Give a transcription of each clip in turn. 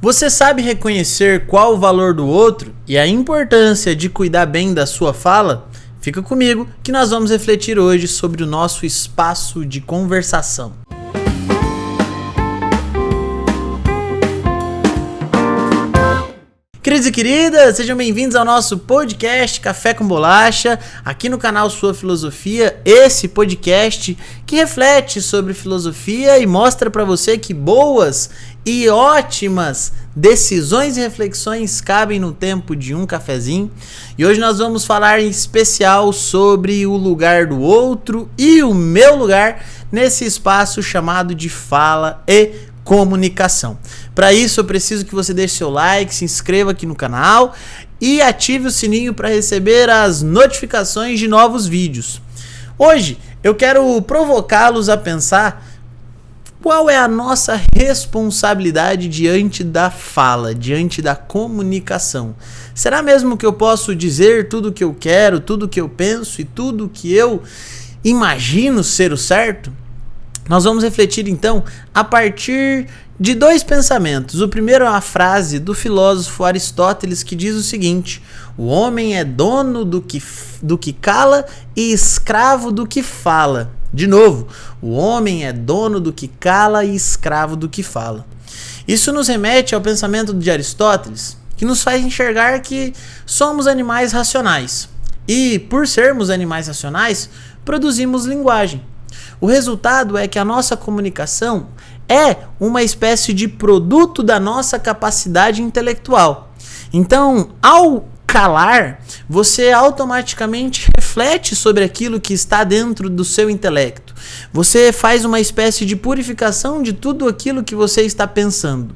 Você sabe reconhecer qual o valor do outro e a importância de cuidar bem da sua fala? Fica comigo que nós vamos refletir hoje sobre o nosso espaço de conversação. Queridos e queridas, sejam bem-vindos ao nosso podcast Café com Bolacha, aqui no canal Sua Filosofia, esse podcast que reflete sobre filosofia e mostra para você que boas e ótimas decisões e reflexões cabem no tempo de um cafezinho. E hoje nós vamos falar em especial sobre o lugar do outro e o meu lugar nesse espaço chamado de fala e comunicação. Para isso eu preciso que você deixe seu like, se inscreva aqui no canal e ative o sininho para receber as notificações de novos vídeos. Hoje eu quero provocá-los a pensar qual é a nossa responsabilidade diante da fala, diante da comunicação. Será mesmo que eu posso dizer tudo o que eu quero, tudo o que eu penso e tudo o que eu imagino ser o certo? Nós vamos refletir então a partir de dois pensamentos. O primeiro é uma frase do filósofo Aristóteles que diz o seguinte: o homem é dono do que cala e escravo do que fala. De novo, o homem é dono do que cala e escravo do que fala. Isso nos remete ao pensamento de Aristóteles, que nos faz enxergar que somos animais racionais. E, por sermos animais racionais, produzimos linguagem. O resultado é que a nossa comunicação é uma espécie de produto da nossa capacidade intelectual. Então, ao calar, você automaticamente reflete sobre aquilo que está dentro do seu intelecto. Você faz uma espécie de purificação de tudo aquilo que você está pensando.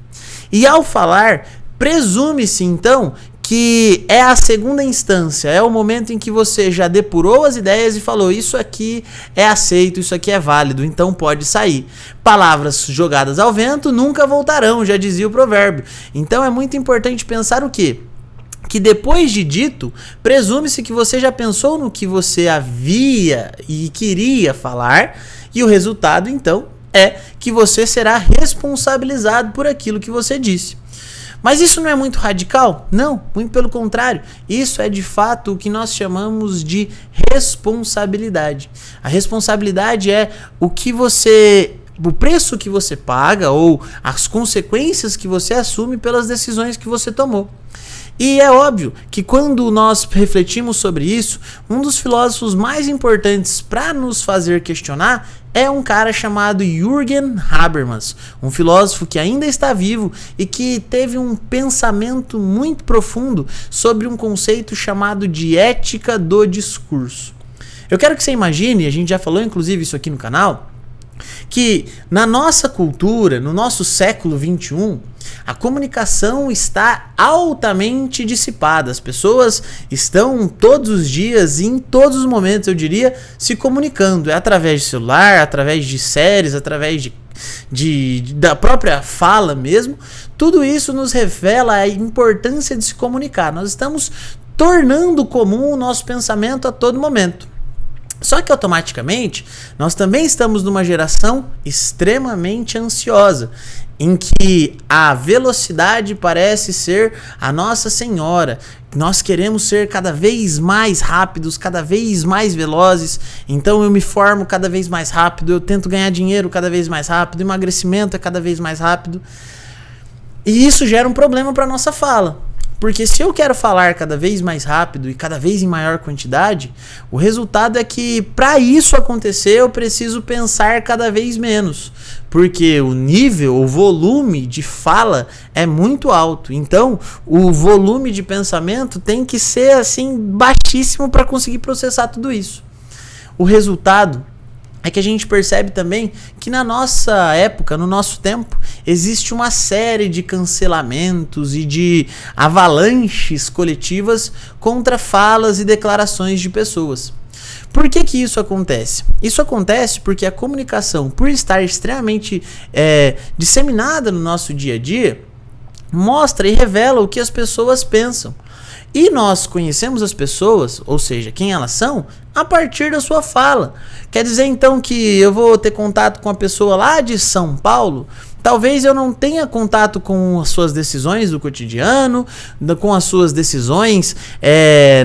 E ao falar, presume-se então que é a segunda instância, é o momento em que você já depurou as ideias e falou: isso aqui é aceito, isso aqui é válido, então pode sair. Palavras jogadas ao vento nunca voltarão, já dizia o provérbio. Então é muito importante pensar o quê? Que depois de dito, presume-se que você já pensou no que você havia e queria falar, e o resultado então é que você será responsabilizado por aquilo que você disse. Mas isso não é muito radical? Não, muito pelo contrário. Isso é de fato o que nós chamamos de responsabilidade. A responsabilidade é o preço que você paga ou as consequências que você assume pelas decisões que você tomou. E é óbvio que quando nós refletimos sobre isso, um dos filósofos mais importantes para nos fazer questionar é um cara chamado Jürgen Habermas, um filósofo que ainda está vivo e que teve um pensamento muito profundo sobre um conceito chamado de ética do discurso. Eu quero que você imagine, a gente já falou inclusive isso aqui no canal, que na nossa cultura, no nosso século XXI, a comunicação está altamente dissipada. As pessoas estão todos os dias e em todos os momentos, eu diria, se comunicando. É através de celular, através de séries, através da própria fala mesmo. Tudo isso nos revela a importância de se comunicar. Nós estamos tornando comum o nosso pensamento a todo momento. Só que automaticamente nós também estamos numa geração extremamente ansiosa, em que a velocidade parece ser a Nossa Senhora. Nós queremos ser cada vez mais rápidos, cada vez mais velozes. Então eu me formo cada vez mais rápido, eu tento ganhar dinheiro cada vez mais rápido, emagrecimento é cada vez mais rápido. E isso gera um problema para a nossa fala. Porque se eu quero falar cada vez mais rápido e cada vez em maior quantidade, o resultado é que para isso acontecer eu preciso pensar cada vez menos. Porque o nível, o volume de fala é muito alto. Então o volume de pensamento tem que ser assim baixíssimo para conseguir processar tudo isso. O resultado é que a gente percebe também que na nossa época, no nosso tempo, existe uma série de cancelamentos e de avalanches coletivas contra falas e declarações de pessoas. Por que isso acontece? Isso acontece porque a comunicação, por estar extremamente disseminada no nosso dia a dia, mostra e revela o que as pessoas pensam. E nós conhecemos as pessoas, ou seja, quem elas são, a partir da sua fala. Quer dizer então que eu vou ter contato com a pessoa lá de São Paulo Talvez eu não tenha contato com as suas decisões do cotidiano, com as suas decisões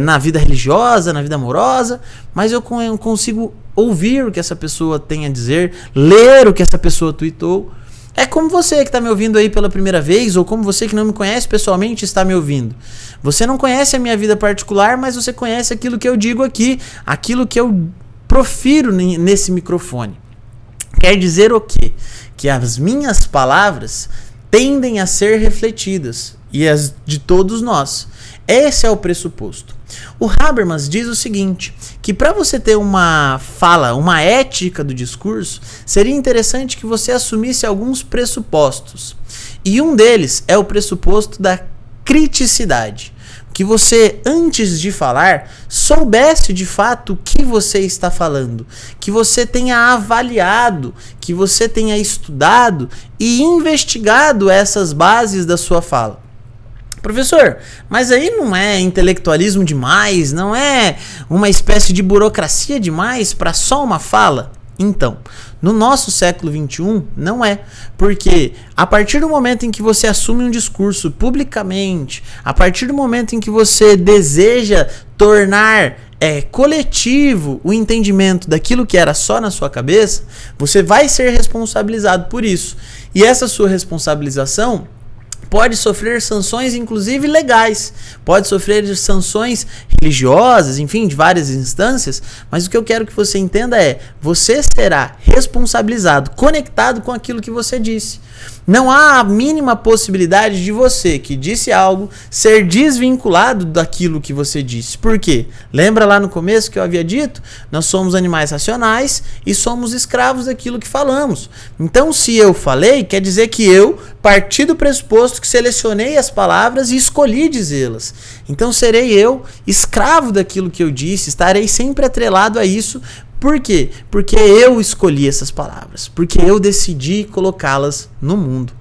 na vida religiosa, na vida amorosa, mas eu consigo ouvir o que essa pessoa tem a dizer, ler o que essa pessoa tweetou. É como você que está me ouvindo aí pela primeira vez, ou como você que não me conhece pessoalmente está me ouvindo. Você não conhece a minha vida particular, mas você conhece aquilo que eu digo aqui, aquilo que eu profiro nesse microfone. Quer dizer o quê? Que as minhas palavras tendem a ser refletidas, e as de todos nós. Esse é o pressuposto. O Habermas diz o seguinte, que para você ter uma fala, uma ética do discurso, seria interessante que você assumisse alguns pressupostos. E um deles é o pressuposto da criticidade. Que você, antes de falar, soubesse de fato o que você está falando. Que você tenha avaliado, que você tenha estudado e investigado essas bases da sua fala. Professor, mas aí não é intelectualismo demais? Não é uma espécie de burocracia demais para só uma fala? Então, no nosso século XXI, não é. Porque a partir do momento em que você assume um discurso publicamente, a partir do momento em que você deseja tornar coletivo o entendimento daquilo que era só na sua cabeça, você vai ser responsabilizado por isso. E essa sua responsabilização pode sofrer sanções, inclusive legais, pode sofrer sanções religiosas, enfim, de várias instâncias, mas o que eu quero que você entenda é, você será responsabilizado, conectado com aquilo que você disse. Não há a mínima possibilidade de você, que disse algo, ser desvinculado daquilo que você disse. Por quê? Lembra lá no começo que eu havia dito? Nós somos animais racionais e somos escravos daquilo que falamos. Então, se eu falei, quer dizer que eu parti do pressuposto que selecionei as palavras e escolhi dizê-las. Então, serei eu escravo daquilo que eu disse, estarei sempre atrelado a isso. Por quê? Porque eu escolhi essas palavras, porque eu decidi colocá-las no mundo.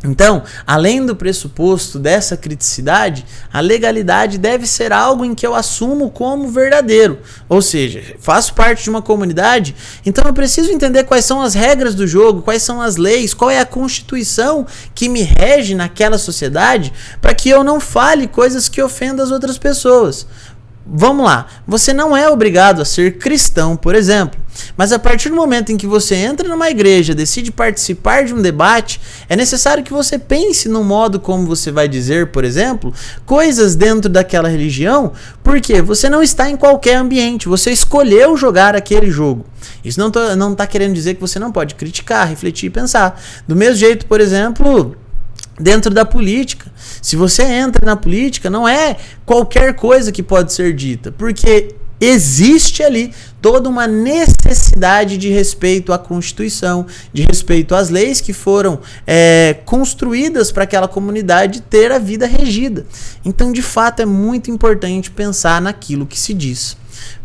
Então, além do pressuposto dessa criticidade, a legalidade deve ser algo em que eu assumo como verdadeiro. Ou seja, faço parte de uma comunidade, então eu preciso entender quais são as regras do jogo, quais são as leis, qual é a constituição que me rege naquela sociedade, para que eu não fale coisas que ofendam as outras pessoas. Vamos lá, você não é obrigado a ser cristão, por exemplo, mas a partir do momento em que você entra numa igreja, decide participar de um debate, é necessário que você pense no modo como você vai dizer, por exemplo, coisas dentro daquela religião, porque você não está em qualquer ambiente, você escolheu jogar aquele jogo. Isso não está querendo dizer que você não pode criticar, refletir e pensar. Do mesmo jeito, por exemplo, dentro da política. Se você entra na política, não é qualquer coisa que pode ser dita, porque existe ali toda uma necessidade de respeito à Constituição, de respeito às leis que foram construídas para aquela comunidade ter a vida regida. Então, de fato, é muito importante pensar naquilo que se diz.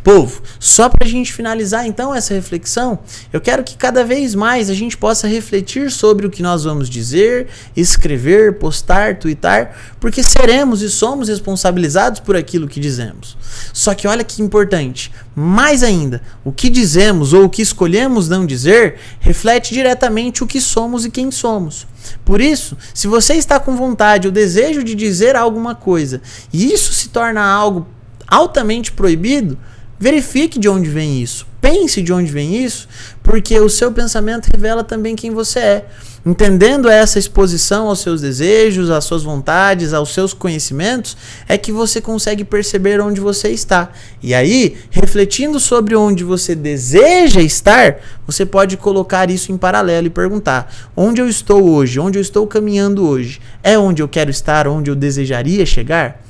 Povo, só para a gente finalizar então essa reflexão, eu quero que cada vez mais a gente possa refletir sobre o que nós vamos dizer, escrever, postar, twittar, porque seremos e somos responsabilizados por aquilo que dizemos. Só que olha que importante, mais ainda, o que dizemos ou o que escolhemos não dizer reflete diretamente o que somos e quem somos. Por isso, se você está com vontade ou desejo de dizer alguma coisa e isso se torna algo altamente proibido, verifique de onde vem isso, pense de onde vem isso, porque o seu pensamento revela também quem você é. Entendendo essa exposição aos seus desejos, às suas vontades, aos seus conhecimentos, é que você consegue perceber onde você está. E aí, refletindo sobre onde você deseja estar, você pode colocar isso em paralelo e perguntar: onde eu estou hoje? Onde eu estou caminhando hoje? É onde eu quero estar? Onde eu desejaria chegar?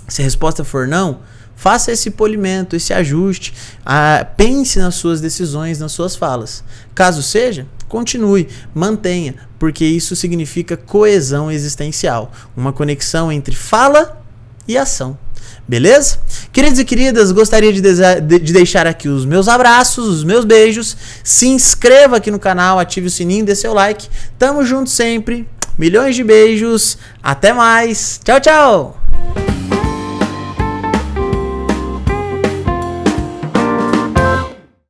Se a resposta for não, faça esse polimento, esse ajuste, pense nas suas decisões, nas suas falas. Caso seja, continue, mantenha, porque isso significa coesão existencial, uma conexão entre fala e ação. Beleza? Queridos e queridas, gostaria de deixar aqui os meus abraços, os meus beijos. Se inscreva aqui no canal, ative o sininho, dê seu like. Tamo junto sempre. Milhões de beijos. Até mais. Tchau, tchau.